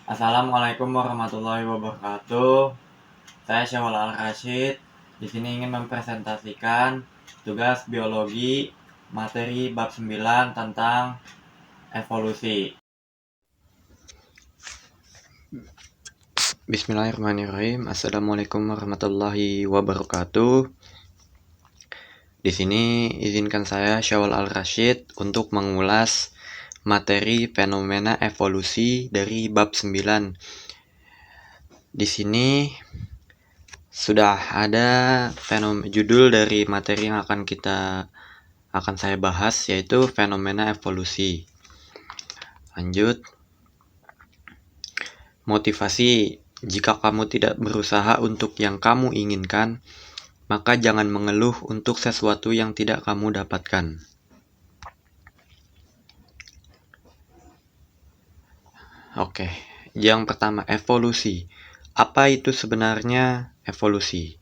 Assalamualaikum warahmatullahi wabarakatuh. Saya Syawal Al-Rashid. Di sini ingin mempresentasikan tugas biologi materi bab 9 tentang evolusi. Bismillahirrahmanirrahim. Assalamualaikum warahmatullahi wabarakatuh. Di sini izinkan saya Syawal Al-Rashid untuk mengulas materi fenomena evolusi dari bab 9. Di sini sudah ada judul dari materi yang akan saya bahas, yaitu fenomena evolusi. Lanjut. Motivasi. Jika kamu tidak berusaha untuk yang kamu inginkan, maka jangan mengeluh untuk sesuatu yang tidak kamu dapatkan. Oke, yang pertama, evolusi. Apa itu sebenarnya evolusi?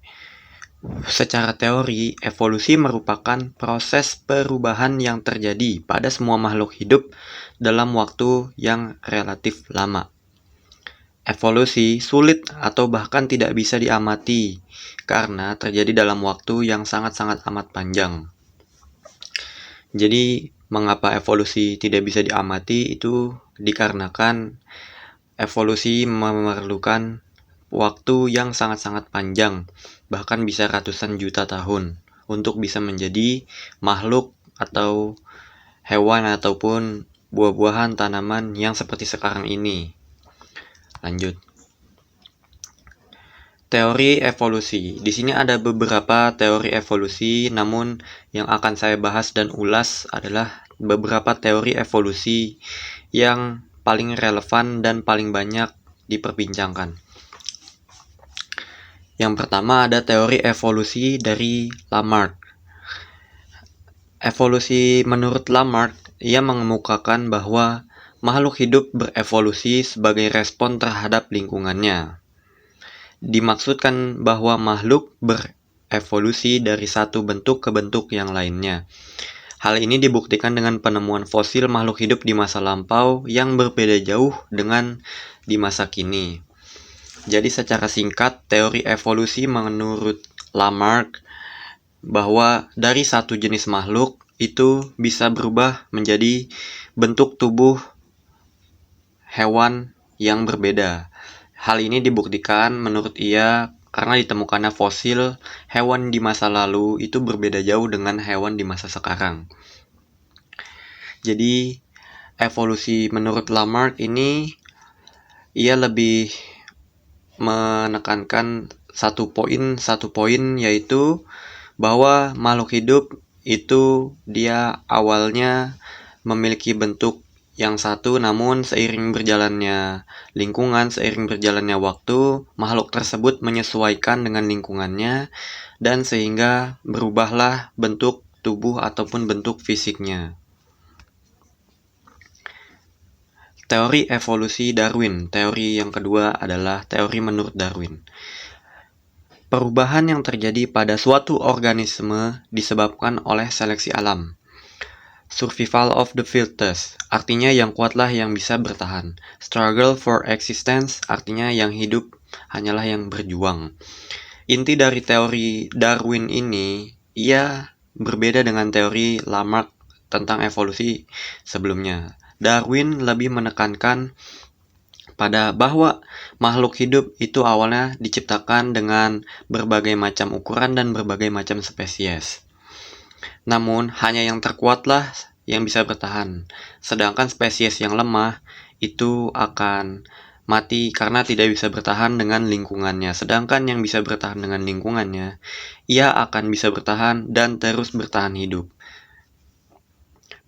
Secara teori, evolusi merupakan proses perubahan yang terjadi pada semua makhluk hidup dalam waktu yang relatif lama. Evolusi sulit atau bahkan tidak bisa diamati karena terjadi dalam waktu yang sangat-sangat amat panjang. Jadi, mengapa evolusi tidak bisa diamati itu dikarenakan evolusi memerlukan waktu yang sangat-sangat panjang, bahkan bisa ratusan juta tahun untuk bisa menjadi makhluk atau hewan ataupun buah-buahan, tanaman yang seperti sekarang ini. Lanjut. Teori evolusi. Di sini ada beberapa teori evolusi, namun yang akan saya bahas dan ulas adalah beberapa teori evolusi yang paling relevan dan paling banyak diperbincangkan. Yang pertama ada teori evolusi dari Lamarck. Evolusi menurut Lamarck, ia mengemukakan bahwa makhluk hidup berevolusi sebagai respon terhadap lingkungannya. Dimaksudkan bahwa makhluk berevolusi dari satu bentuk ke bentuk yang lainnya. Hal ini dibuktikan dengan penemuan fosil makhluk hidup di masa lampau yang berbeda jauh dengan di masa kini. Jadi secara singkat, teori evolusi menurut Lamarck bahwa dari satu jenis makhluk itu bisa berubah menjadi bentuk tubuh hewan yang berbeda. Hal ini dibuktikan menurut ia karena ditemukannya fosil hewan di masa lalu itu berbeda jauh dengan hewan di masa sekarang. Jadi evolusi menurut Lamarck ini ia lebih menekankan satu poin yaitu bahwa makhluk hidup itu dia awalnya memiliki bentuk yang satu, namun seiring berjalannya lingkungan, seiring berjalannya waktu, makhluk tersebut menyesuaikan dengan lingkungannya dan sehingga berubahlah bentuk tubuh ataupun bentuk fisiknya. Teori evolusi Darwin. Teori yang kedua adalah teori menurut Darwin. Perubahan yang terjadi pada suatu organisme disebabkan oleh seleksi alam. Survival of the fittest, artinya yang kuatlah yang bisa bertahan. Struggle for existence, artinya yang hidup hanyalah yang berjuang. Inti dari teori Darwin ini, ia berbeda dengan teori Lamarck tentang evolusi sebelumnya. Darwin lebih menekankan pada bahwa makhluk hidup itu awalnya diciptakan dengan berbagai macam ukuran dan berbagai macam spesies. Namun, hanya yang terkuatlah yang bisa bertahan. Sedangkan spesies yang lemah itu akan mati karena tidak bisa bertahan dengan lingkungannya. Sedangkan yang bisa bertahan dengan lingkungannya, ia akan bisa bertahan dan terus bertahan hidup.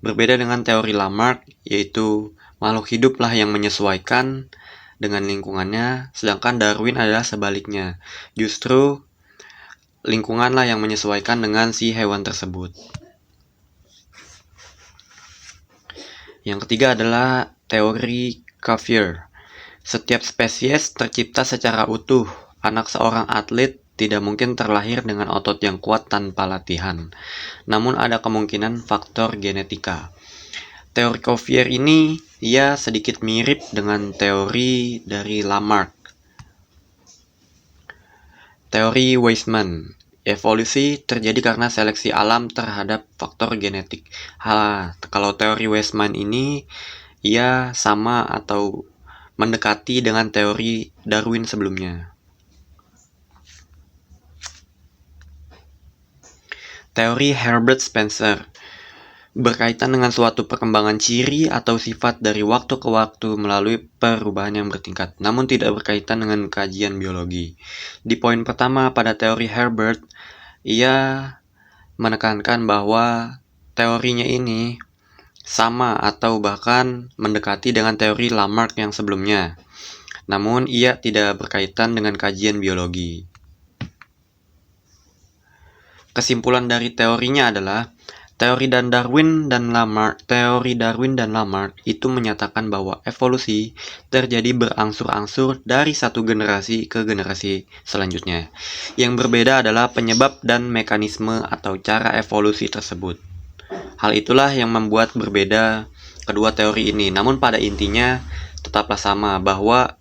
Berbeda dengan teori Lamarck, yaitu makhluk hiduplah yang menyesuaikan dengan lingkungannya, sedangkan Darwin adalah sebaliknya. Justru lingkunganlah yang menyesuaikan dengan si hewan tersebut. Yang ketiga adalah teori Cuvier. Setiap spesies tercipta secara utuh. Anak seorang atlet tidak mungkin terlahir dengan otot yang kuat tanpa latihan. Namun ada kemungkinan faktor genetika. Teori Cuvier ini ia sedikit mirip dengan teori dari Lamarck. Teori Weismann, evolusi terjadi karena seleksi alam terhadap faktor genetik. Kalau teori Weismann ini, ia sama atau mendekati dengan teori Darwin sebelumnya. Teori Herbert Spencer berkaitan dengan suatu perkembangan ciri atau sifat dari waktu ke waktu melalui perubahan yang bertingkat, namun tidak berkaitan dengan kajian biologi. Di poin pertama pada teori Herbert, ia menekankan bahwa teorinya ini sama atau bahkan mendekati dengan teori Lamarck yang sebelumnya, namun ia tidak berkaitan dengan kajian biologi. Kesimpulan dari teorinya adalah teori Darwin dan Lamarck itu menyatakan bahwa evolusi terjadi berangsur-angsur dari satu generasi ke generasi selanjutnya. Yang berbeda adalah penyebab dan mekanisme atau cara evolusi tersebut. Hal itulah yang membuat berbeda kedua teori ini. Namun pada intinya tetaplah sama, bahwa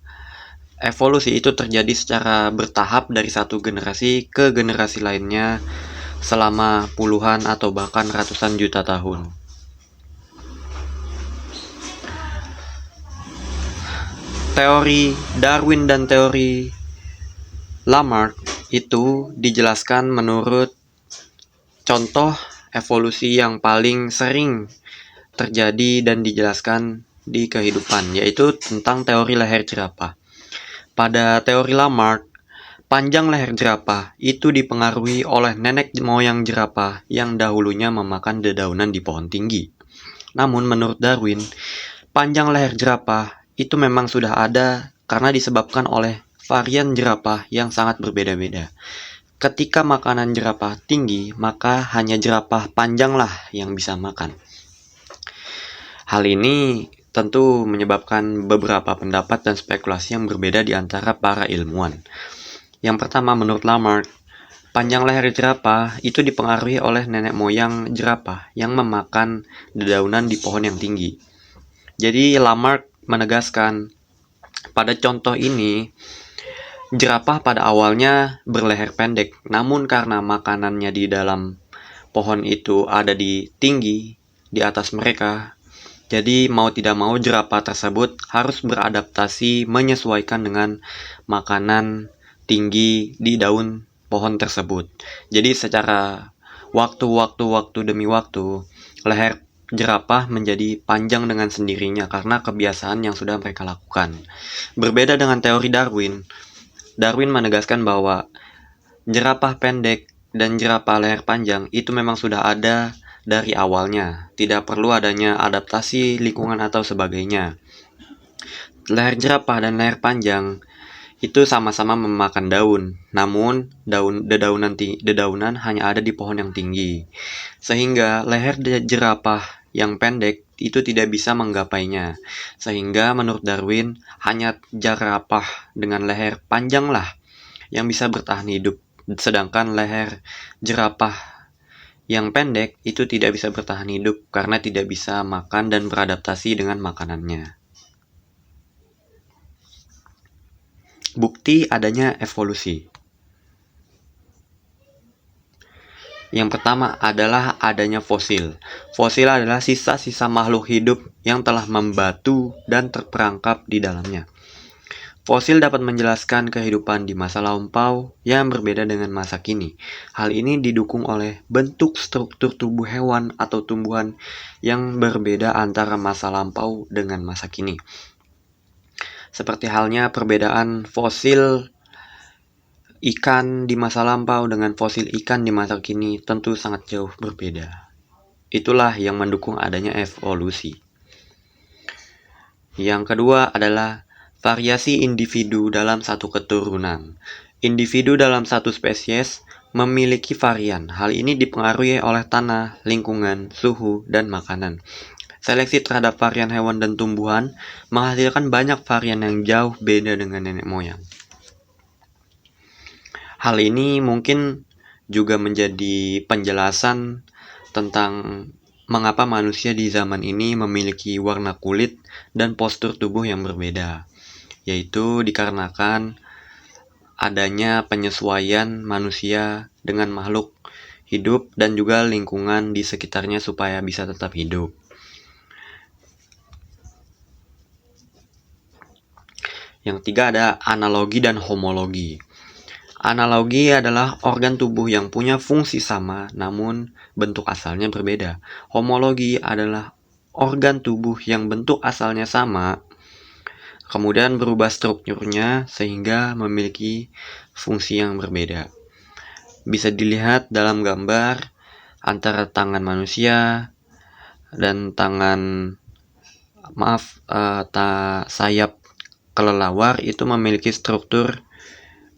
evolusi itu terjadi secara bertahap dari satu generasi ke generasi lainnya selama puluhan atau bahkan ratusan juta tahun. Teori Darwin dan teori Lamarck itu dijelaskan menurut contoh evolusi yang paling sering terjadi dan dijelaskan di kehidupan, yaitu tentang teori leher jerapah. Pada teori Lamarck, panjang leher jerapah itu dipengaruhi oleh nenek moyang jerapah yang dahulunya memakan dedaunan di pohon tinggi. Namun menurut Darwin, panjang leher jerapah itu memang sudah ada karena disebabkan oleh varian jerapah yang sangat berbeda-beda. Ketika makanan jerapah tinggi, maka hanya jerapah panjanglah yang bisa makan. Hal ini tentu menyebabkan beberapa pendapat dan spekulasi yang berbeda di antara para ilmuwan. Yang pertama, menurut Lamarck, panjang leher jerapah itu dipengaruhi oleh nenek moyang jerapah yang memakan dedaunan di pohon yang tinggi. Jadi Lamarck menegaskan, pada contoh ini, jerapah pada awalnya berleher pendek, namun karena makanannya di dalam pohon itu ada di tinggi di atas mereka, jadi mau tidak mau jerapah tersebut harus beradaptasi menyesuaikan dengan makanan tinggi di daun pohon tersebut. Jadi secara waktu demi waktu, leher jerapah menjadi panjang dengan sendirinya karena kebiasaan yang sudah mereka lakukan. Berbeda dengan teori Darwin, Darwin menegaskan bahwa jerapah pendek dan jerapah leher panjang itu memang sudah ada dari awalnya, tidak perlu adanya adaptasi lingkungan atau sebagainya. Leher jerapah dan leher panjang itu sama-sama memakan daun, namun dedaunan hanya ada di pohon yang tinggi, sehingga leher jerapah yang pendek itu tidak bisa menggapainya. Sehingga menurut Darwin, hanya jerapah dengan leher panjanglah yang bisa bertahan hidup, sedangkan leher jerapah yang pendek itu tidak bisa bertahan hidup karena tidak bisa makan dan beradaptasi dengan makanannya. Bukti adanya evolusi. Yang pertama adalah adanya fosil. Fosil adalah sisa-sisa makhluk hidup yang telah membatu dan terperangkap di dalamnya. Fosil dapat menjelaskan kehidupan di masa lampau yang berbeda dengan masa kini. Hal ini didukung oleh bentuk struktur tubuh hewan atau tumbuhan yang berbeda antara masa lampau dengan masa kini. Seperti halnya perbedaan fosil ikan di masa lampau dengan fosil ikan di masa kini tentu sangat jauh berbeda. Itulah yang mendukung adanya evolusi. Yang kedua adalah variasi individu dalam satu keturunan. Individu dalam satu spesies memiliki varian. Hal ini dipengaruhi oleh tanah, lingkungan, suhu, dan makanan. Seleksi terhadap varian hewan dan tumbuhan menghasilkan banyak varian yang jauh beda dengan nenek moyang. Hal ini mungkin juga menjadi penjelasan tentang mengapa manusia di zaman ini memiliki warna kulit dan postur tubuh yang berbeda, yaitu dikarenakan adanya penyesuaian manusia dengan makhluk hidup dan juga lingkungan di sekitarnya supaya bisa tetap hidup. Yang ketiga ada analogi dan homologi. Analogi adalah organ tubuh yang punya fungsi sama namun bentuk asalnya berbeda. Homologi adalah organ tubuh yang bentuk asalnya sama, kemudian berubah strukturnya sehingga memiliki fungsi yang berbeda. Bisa dilihat dalam gambar antara tangan manusia dan sayap kelelawar itu memiliki struktur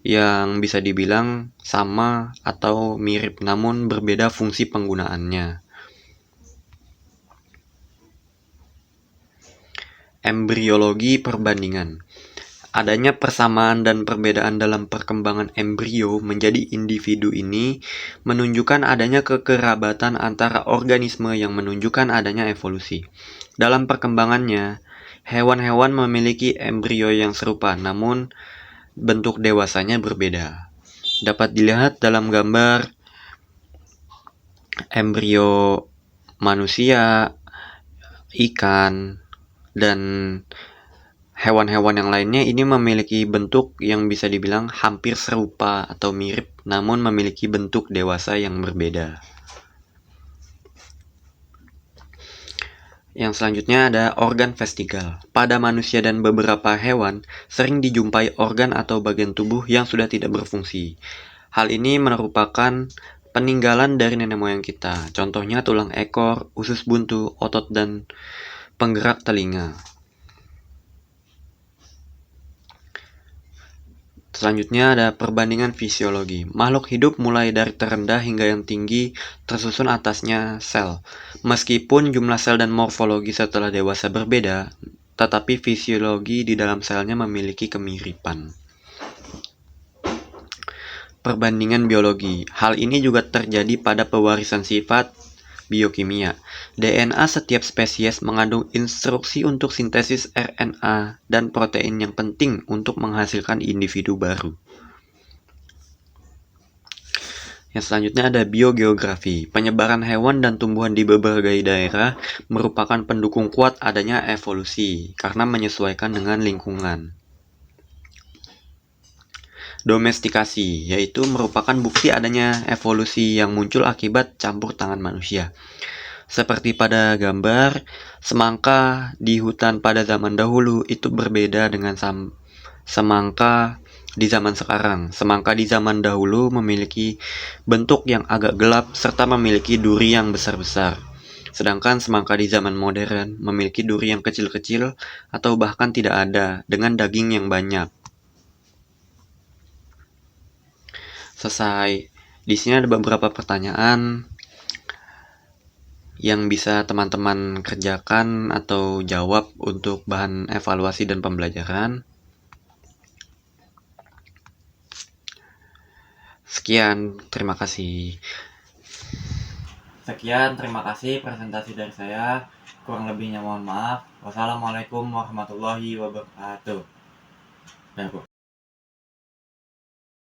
yang bisa dibilang sama atau mirip namun berbeda fungsi penggunaannya. Embriologi perbandingan. Adanya persamaan dan perbedaan dalam perkembangan embrio menjadi individu ini menunjukkan adanya kekerabatan antara organisme yang menunjukkan adanya evolusi. Dalam perkembangannya, hewan-hewan memiliki embrio yang serupa namun bentuk dewasanya berbeda. Dapat dilihat dalam gambar embrio manusia, ikan, dan hewan-hewan yang lainnya ini memiliki bentuk yang bisa dibilang hampir serupa atau mirip, namun memiliki bentuk dewasa yang berbeda. Yang selanjutnya ada organ vestigal. Pada manusia dan beberapa hewan, sering dijumpai organ atau bagian tubuh yang sudah tidak berfungsi. Hal ini merupakan peninggalan dari nenek moyang kita. Contohnya tulang ekor, usus buntu, otot, dan penggerak telinga. Selanjutnya ada perbandingan fisiologi. Makhluk hidup mulai dari terendah hingga yang tinggi, tersusun atasnya sel. Meskipun jumlah sel dan morfologi setelah dewasa berbeda, tetapi fisiologi di dalam selnya memiliki kemiripan. Perbandingan biologi. Hal ini juga terjadi pada pewarisan sifat biokimia. DNA setiap spesies mengandung instruksi untuk sintesis RNA dan protein yang penting untuk menghasilkan individu baru. Yang selanjutnya ada biogeografi. Penyebaran hewan dan tumbuhan di berbagai daerah merupakan pendukung kuat adanya evolusi karena menyesuaikan dengan lingkungan. Domestikasi, yaitu merupakan bukti adanya evolusi yang muncul akibat campur tangan manusia. Seperti pada gambar, semangka di hutan pada zaman dahulu itu berbeda dengan semangka di zaman sekarang. Semangka di zaman dahulu memiliki bentuk yang agak gelap serta memiliki duri yang besar-besar. Sedangkan semangka di zaman modern memiliki duri yang kecil-kecil atau bahkan tidak ada dengan daging yang banyak. Selesai. Di sini ada beberapa pertanyaan yang bisa teman-teman kerjakan atau jawab untuk bahan evaluasi dan pembelajaran. Sekian, terima kasih. Sekian, terima kasih presentasi dari saya. Kurang lebihnya mohon maaf. Wassalamualaikum warahmatullahi wabarakatuh.